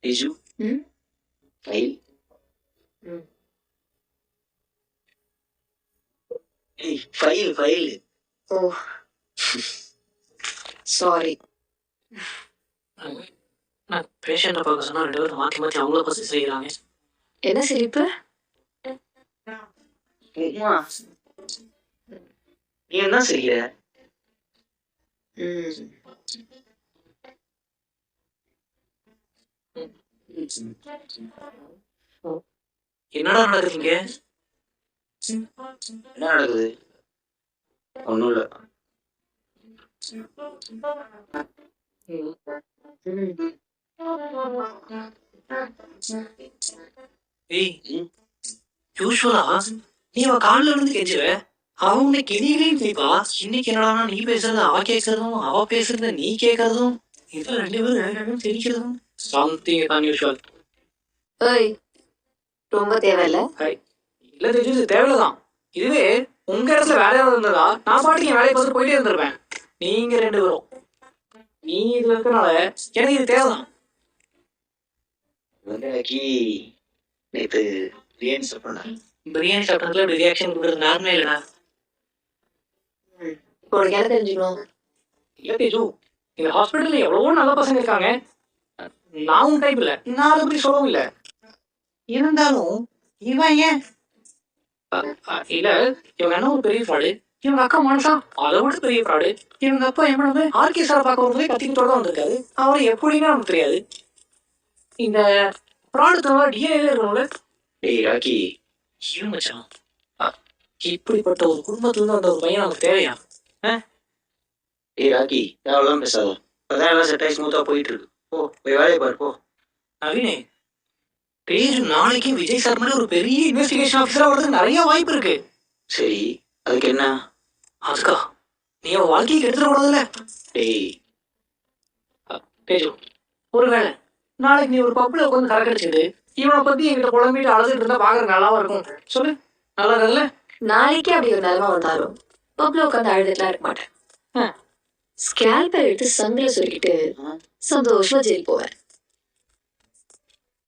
Biju, file. Hey, file. Oh, sorry. நான் பேஷண்ட்டை பார்க்க சொன்னா 2 பேரும் மாற்றி மாற்றி அவங்கள பற்றி செய்கிறாங்க. என்ன சிரிப்பு? உமா, நீ என்ன செய்கிற? என்னடா நடக்குதுங்க? என்ன நடக்குது? ஒன்றும் இல்லை. ஏய், யூஸ்வலா நீ அவ காலில் இருந்து கெஞ்சுவ, அவன் உன்னை கிளிகிளின்னு கேட்பா. இன்னைக்கு என்னடா நீ பேசுறது அவ கேட்கறதும், அவ பேசுறத நீ கேட்கறதும், இது 2 பேரும் தெரிக்கிறதும் சம்திங் அன்யூஷுவல். ஏய், ரொம்ப தேவையில்ல. இல்ல தெரிஞ்சது தேவையில்லதான். இதுவே உங்க இடத்துல வேலையா இருந்ததா நான் பாட்டுக்கு என் வேலையை பார்த்து போயிட்டே இருந்திருப்பேன். நீங்க 2 பேரும் நீ இதுல இருக்கனால எனக்கு இது தேவைதான். நேற்று பிரியாணி சாப்பிட்றேன். பிரியாணி சாப்பிட்டதுல இப்படி ரியாக்ஷன் கொடுக்குறது நார்மலே இல்லைடா. உனக்கு என்ன தெரிஞ்சுக்கணும்? இல்ல தேஜு, இந்த ஹாஸ்பிட்டல்ல எவ்வளவோ நல்ல பசங்க இருக்காங்க. நான் உன் டைப் இல்ல, நான் அதை பத்தி சொல்லவும் இல்லை. இருந்தாலும் இவன் ஏன் இல்ல, இவங்க அண்ணா ஒரு பெரிய ஃப்ராடு, இவங்க அக்கா மனுஷா அதை விட பெரிய ஃப்ராடு, இவங்க அப்பா எவ்வளவு ஆர்கே சாரை பார்க்க வரும்போதே கத்திக்கிட்டோட தான் வந்திருக்காரு. அவரை எப்படின்னா நமக்கு தெரியாது. இந்த ஃப்ராடு தவிர டிஎன்ஏல இருக்கணும்ல. டேய் ராக்கி, ஐயோ மச்சான், இப்படிப்பட்ட ஒரு குடும்பத்துல இருந்து வந்த ஒரு பையன் நமக்கு தேவையா? டேய் ராக்கி, தேவையெல்லாம் பேசாத. அதான் எல்லாம் செட் ஆகி ஸ்மூத்தாக போயிட்டு இருக்கு. போய் வேலையை பாரு போ. நவீனே, தேஜு நாளைக்கு விஜய் சார் மாதிரி ஒரு பெரிய இன்வெஸ்டிகேஷன் ஆஃபீஸரா வரதுக்கு நிறைய வாய்ப்பு இருக்கு. சரி, அதுக்கு என்ன? அதுக்கா நீ அவன் வாழ்க்கைக்கு எடுத்துட கூடாதுல்ல. டேய் தேஜு, ஒருவேளை நாளைக்கு நீ ஒரு பப்ல உட்காந்து கரக்கடிச்சுட்டு இவனை பத்தி என்கிட்ட குழம்பிட்டு அழுதுட்டு இருந்தா பாக்குற நல்லாவா இருக்கும்? சொல்லு, நல்லா இருக்குல்ல? நாளைக்கே அப்படி ஒரு நிலைமை வந்தாலும் பப்ல உட்காந்து அழுதுட்டுலாம் இருக்க மாட்டேன். ஸ்கேல்பர் எடுத்து சங்கில சொல்லிக்கிட்டு சந்தோஷமா ஜெயில் போவேன்.